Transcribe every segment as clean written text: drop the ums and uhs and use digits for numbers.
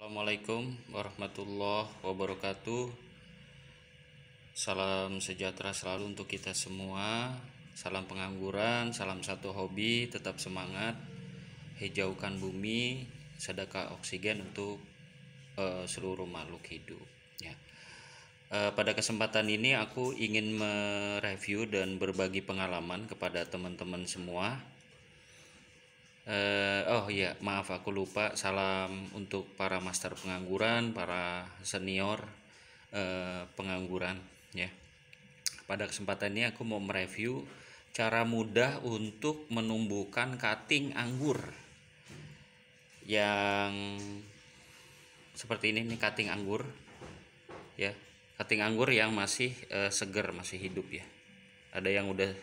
Assalamualaikum warahmatullahi wabarakatuh. Salam sejahtera selalu untuk kita semua. Salam pengangguran, salam satu hobi, tetap semangat. Hijaukan bumi, sedekah oksigen untuk seluruh makhluk hidup. Ya. Pada kesempatan ini aku ingin mereview dan berbagi pengalaman kepada teman-teman semua. Oh iya, maaf aku lupa. Salam untuk para master pengangguran, para senior pengangguran ya. Pada kesempatan ini aku mau mereview cara mudah untuk menumbuhkan cutting anggur yang seperti ini nih, cutting anggur ya. Cutting anggur yang masih seger, masih hidup ya. Ada yang udah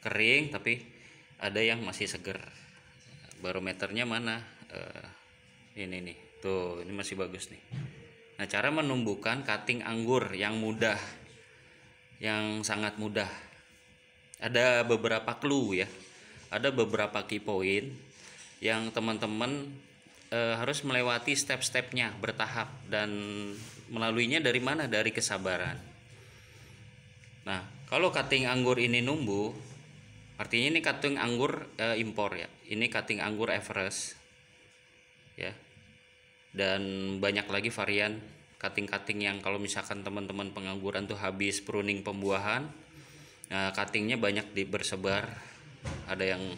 kering tapi ada yang masih seger. Barometernya mana? Ini nih, tuh ini masih bagus nih. Nah, cara menumbuhkan cutting anggur yang mudah, yang sangat mudah, ada beberapa clue ya, ada beberapa key point yang teman-teman harus melewati step-stepnya bertahap, dan melaluinya dari mana? Dari kesabaran. Nah, kalau cutting anggur ini numbuh, artinya ini cutting anggur impor ya. Ini cutting anggur Everest ya. Dan banyak lagi varian cutting-cutting yang kalau misalkan teman-teman pengangguran tuh habis pruning pembuahan, cuttingnya banyak bersebar. Ada yang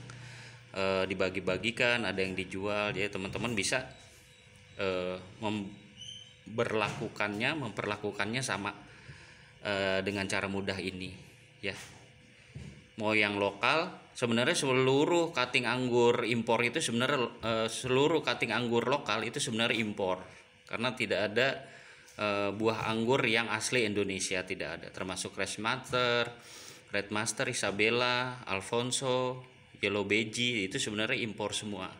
dibagi-bagikan, ada yang dijual. Jadi teman-teman bisa memperlakukannya sama dengan cara mudah ini ya. Mau yang lokal, sebenarnya seluruh cutting anggur impor itu sebenarnya seluruh cutting anggur lokal itu sebenarnya impor, karena tidak ada buah anggur yang asli Indonesia, tidak ada, termasuk Red Master, Isabella, Alfonso, Yellow Beji itu sebenarnya impor semua.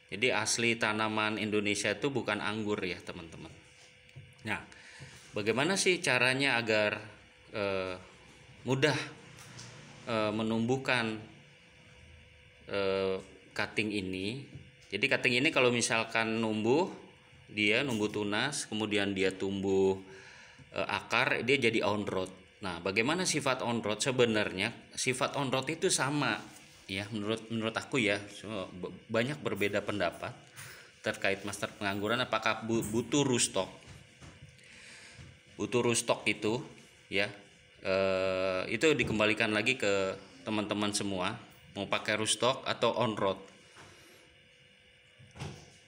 Jadi asli tanaman Indonesia itu bukan anggur ya teman-teman. Nah, bagaimana sih caranya agar mudah menumbuhkan cutting ini? Jadi cutting ini kalau misalkan dia numbuh tunas, kemudian dia tumbuh akar, dia jadi on root. Nah, bagaimana sifat on root? Sebenarnya sifat on root itu sama ya, menurut aku ya. Banyak berbeda pendapat terkait master pengangguran, apakah butuh rootstock. Butuh rootstock itu ya, itu dikembalikan lagi ke teman-teman semua, mau pakai rootstock atau on root.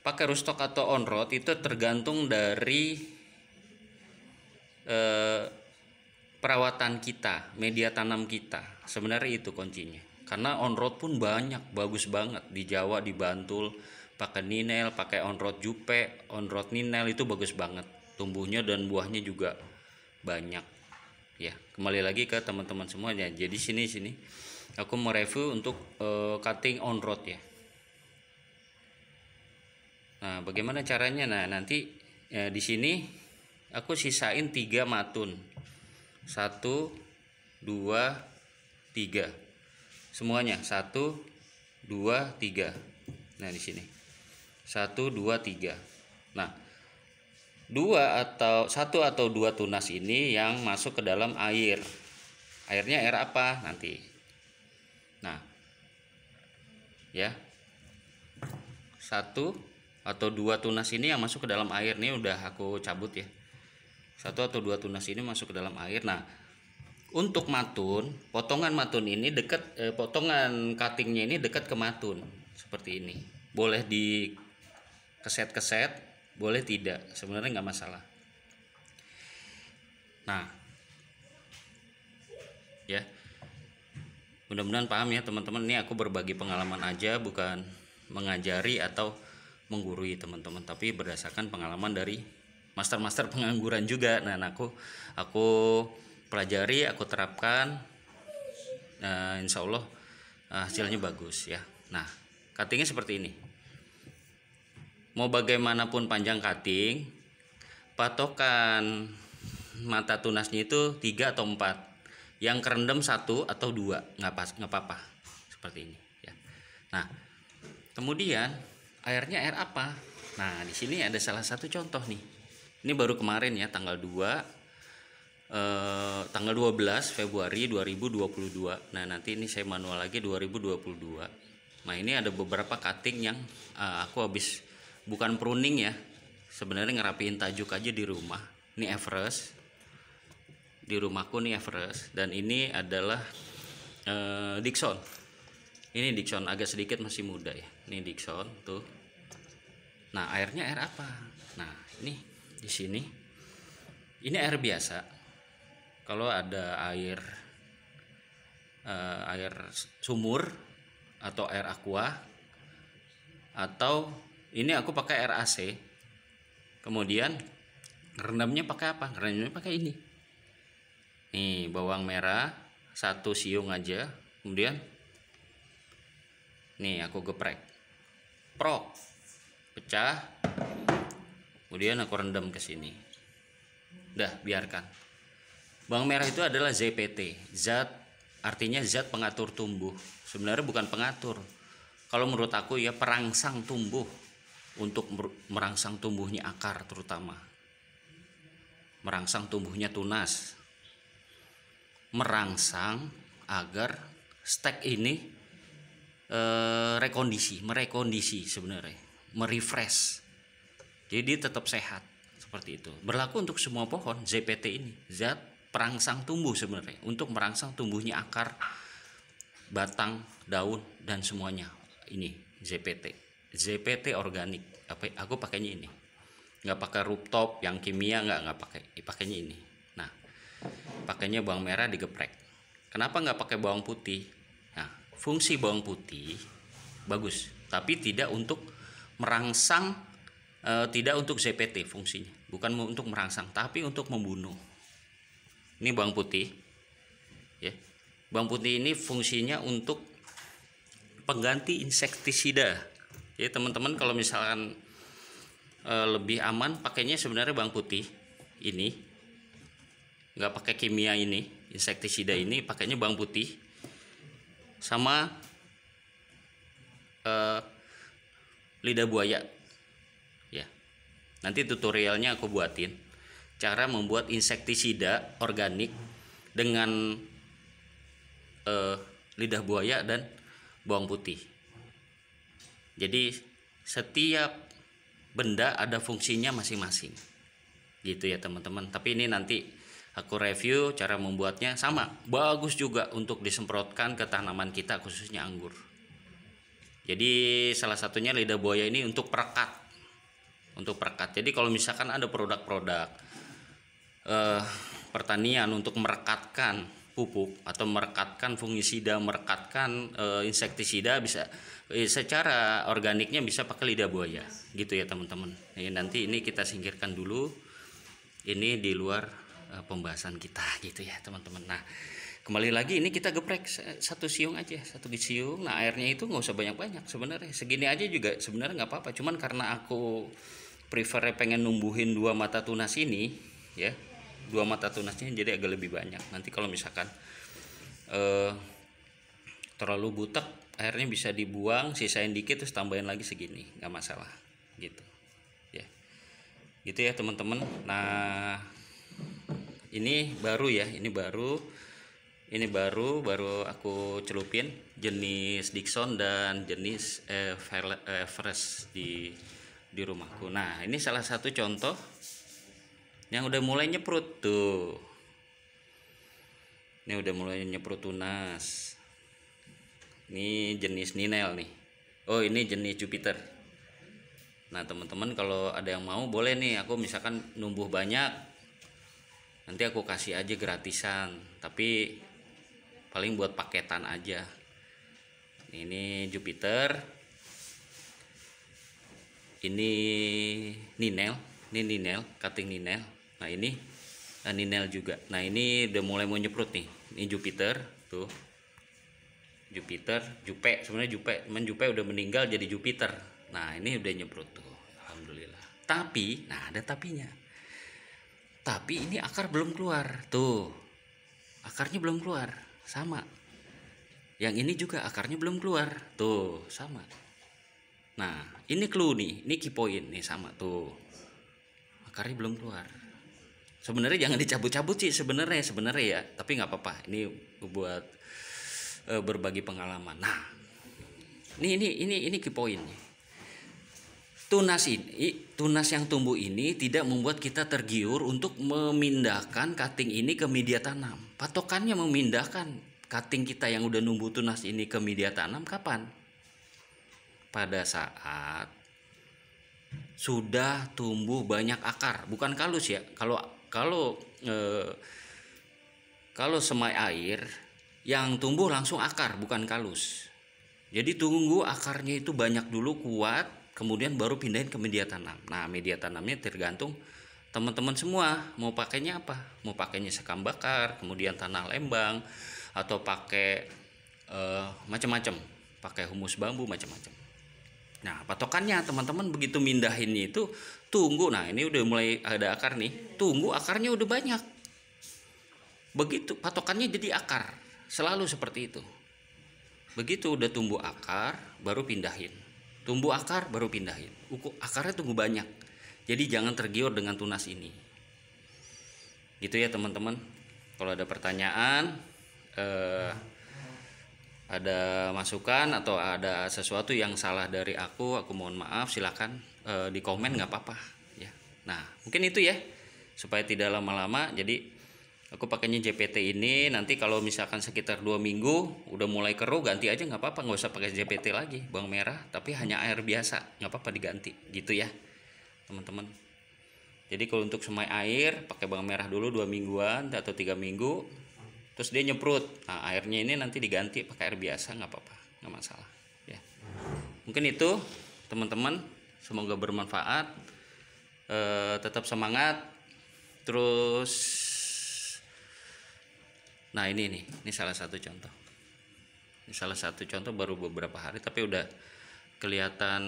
Pakai rootstock atau on root itu tergantung dari perawatan kita, media tanam kita. Sebenarnya itu kuncinya. Karena on root pun banyak, bagus banget di Jawa, di Bantul, pakai Ninel, pakai on root Jupe, on root Ninel itu bagus banget. Tumbuhnya dan buahnya juga banyak. Ya, kembali lagi ke teman-teman semuanya. Jadi sini aku mau review untuk cutting on root ya. Nah, bagaimana caranya? Nah, nanti di sini aku sisain 3 matun. 1 2 3. Semuanya 1 2 3. Nah, di sini 1 2 3. Nah, 1 atau 2 tunas ini yang masuk ke dalam air. Airnya air apa nanti? Nah, ya, 1 atau 2 tunas ini yang masuk ke dalam air. Ini udah aku cabut ya. 1 atau 2 tunas ini masuk ke dalam air. Nah, untuk matun, potongan matun ini potongan cuttingnya ini dekat ke matun seperti ini. Boleh di keset-keset, boleh tidak, sebenarnya nggak masalah. Nah ya, mudah-mudahan paham ya teman-teman. Ini aku berbagi pengalaman aja, bukan mengajari atau menggurui teman-teman, tapi berdasarkan pengalaman dari master-master pengangguran juga. Nah, aku pelajari, aku terapkan. Nah, insya Allah hasilnya bagus ya. Nah, cuttingnya seperti ini. Mau bagaimanapun panjang cutting, patokan mata tunasnya itu 3 atau 4. Yang kerendam 1 atau 2, nggak apa-apa. Seperti ini ya. Nah, kemudian airnya air apa? Nah, di sini ada salah satu contoh nih. Ini baru kemarin ya, tanggal 12 Februari 2022. Nah, nanti ini saya manual lagi 2022. Nah, ini ada beberapa cutting yang aku habis, bukan pruning ya. Sebenarnya ngerapiin tajuk aja di rumah. Ini Everest. Di rumahku nih Everest, dan ini adalah Dixon. Ini Dixon agak sedikit masih muda ya. Ini Dixon tuh. Nah, airnya air apa? Nah, ini di sini. Ini air biasa. Kalau ada air sumur atau air aqua, atau ini aku pakai air AC. Kemudian rendamnya pakai apa? Rendamnya pakai ini. Nih, bawang merah 1 siung aja. Kemudian nih aku geprek. Prok. Pecah. Kemudian aku rendam ke sini. Udah, biarkan. Bawang merah itu adalah ZPT. Zat, artinya zat pengatur tumbuh. Sebenarnya bukan pengatur. Kalau menurut aku ya, perangsang tumbuh. Untuk merangsang tumbuhnya akar terutama. Merangsang tumbuhnya tunas. Merangsang agar stek ini merekondisi sebenarnya, merefresh, jadi dia tetap sehat seperti itu. Berlaku untuk semua pohon. ZPT ini zat perangsang tumbuh sebenarnya, untuk merangsang tumbuhnya akar, batang, daun, dan semuanya. Ini ZPT organik. Aku pakainya ini, nggak pakai rooftop yang kimia, nggak pakainya ini. Nah, pakainya bawang merah digeprek. Kenapa nggak pakai bawang putih? Nah, fungsi bawang putih bagus, tapi tidak untuk merangsang, tidak untuk ZPT fungsinya, bukan untuk merangsang, tapi untuk membunuh. Ini bawang putih, ya. Bawang putih ini fungsinya untuk pengganti insektisida. Ya teman-teman, kalau misalkan lebih aman pakainya sebenarnya bawang putih ini. Nggak pakai kimia ini, insektisida ini, pakainya bawang putih sama lidah buaya ya. Nanti tutorialnya aku buatin cara membuat insektisida organik dengan lidah buaya dan bawang putih. Jadi setiap benda ada fungsinya masing-masing gitu ya teman-teman. Tapi ini nanti aku review cara membuatnya. Sama bagus juga untuk disemprotkan ke tanaman kita, khususnya anggur. Jadi salah satunya lidah buaya ini untuk perekat. Jadi kalau misalkan ada produk-produk pertanian untuk merekatkan pupuk atau merekatkan fungisida, merekatkan insektisida, bisa secara organiknya bisa pakai lidah buaya gitu ya teman-teman. Nanti ini kita singkirkan dulu. Ini di luar pembahasan kita gitu ya teman-teman. Nah, kembali lagi, ini kita geprek 1 siung aja, 1 siung. Nah, airnya itu nggak usah banyak-banyak sebenarnya, segini aja juga sebenarnya nggak apa-apa. Cuman karena aku prefer pengen numbuhin 2 mata tunas ini ya, 2 mata tunasnya, jadi agak lebih banyak. Nanti kalau misalkan terlalu butek, airnya bisa dibuang, sisain dikit terus tambahin lagi segini, nggak masalah gitu ya. Gitu ya teman-teman. Nah, ini baru ya, ini baru aku celupin jenis Dixon dan jenis Everest di rumahku. Nah, ini salah satu contoh yang udah mulai nyeprut tuh. Ini udah mulai nyeprut tunas. Ini jenis Ninel nih. Oh, ini jenis Jupiter. Nah, teman-teman kalau ada yang mau boleh nih, aku misalkan numbuh banyak, nanti aku kasih aja gratisan, tapi paling buat paketan aja. Ini Jupiter, ini Ninel, cutting Ninel. Nah, ini Ninel juga. Nah, ini udah mulai mau nyeprut nih. Ini Jupiter tuh. Jupiter, Jupe, sebenarnya Jupe udah meninggal jadi Jupiter. Nah, ini udah nyeprut tuh. Alhamdulillah. Tapi, nah ada tapinya. Tapi ini akar belum keluar. Tuh. Akarnya belum keluar. Sama. Yang ini juga akarnya belum keluar. Tuh, sama. Nah, ini clue nih, ini key point nih, sama tuh. Akarnya belum keluar. Sebenarnya jangan dicabut-cabut sih sebenarnya ya, tapi nggak apa-apa. Ini buat berbagi pengalaman. Nah, ini key point nih. Tunas yang tumbuh ini tidak membuat kita tergiur untuk memindahkan cutting ini ke media tanam. Patokannya memindahkan cutting kita yang udah numbuh tunas ini ke media tanam kapan? Pada saat sudah tumbuh banyak akar, bukan kalus ya. Kalau semai air yang tumbuh langsung akar, bukan kalus. Jadi tunggu akarnya itu banyak dulu, kuat, kemudian baru pindahin ke media tanam. Nah, media tanamnya tergantung teman-teman semua mau pakainya apa. Mau pakainya sekam bakar, kemudian tanah lembang, atau pakai macam-macam, pakai humus bambu, macam-macam. Nah, patokannya teman-teman begitu mindahinnya itu tunggu. Nah, ini udah mulai ada akar nih, tunggu akarnya udah banyak. Begitu patokannya jadi akar, selalu seperti itu. Begitu udah tumbuh akar baru pindahin, tumbuh akar baru pindahin. Akarnya tunggu banyak, jadi jangan tergiur dengan tunas ini. Gitu ya teman-teman. Kalau ada pertanyaan, ada masukan atau ada sesuatu yang salah dari aku mohon maaf, silakan di komen, nggak apa-apa ya. Nah, mungkin itu ya, supaya tidak lama-lama. Jadi aku pakainya JPT ini, nanti kalau misalkan sekitar 2 minggu udah mulai keruh, ganti aja, nggak apa-apa, nggak usah pakai JPT lagi bawang merah, tapi hanya air biasa, nggak apa-apa diganti gitu ya teman-teman. Jadi kalau untuk semai air pakai bawang merah dulu 2 mingguan atau 3 minggu, terus dia nyemprot. Nah, airnya ini nanti diganti pakai air biasa, nggak apa-apa, nggak masalah ya. Mungkin itu teman-teman, semoga bermanfaat. Tetap semangat terus. Nah, ini salah satu contoh. Ini salah satu contoh baru beberapa hari tapi udah kelihatan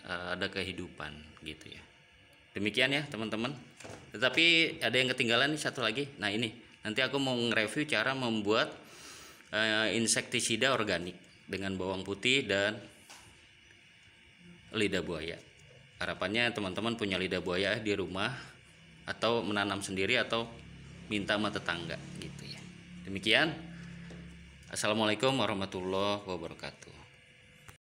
ada kehidupan gitu ya. Demikian ya teman-teman. Tetapi ada yang ketinggalan nih, satu lagi. Nah, ini nanti aku mau nge-review cara membuat insektisida organik dengan bawang putih dan lidah buaya. Harapannya teman-teman punya lidah buaya di rumah, atau menanam sendiri, atau minta sama tetangga gitu ya. Demikian. Assalamualaikum warahmatullahi wabarakatuh.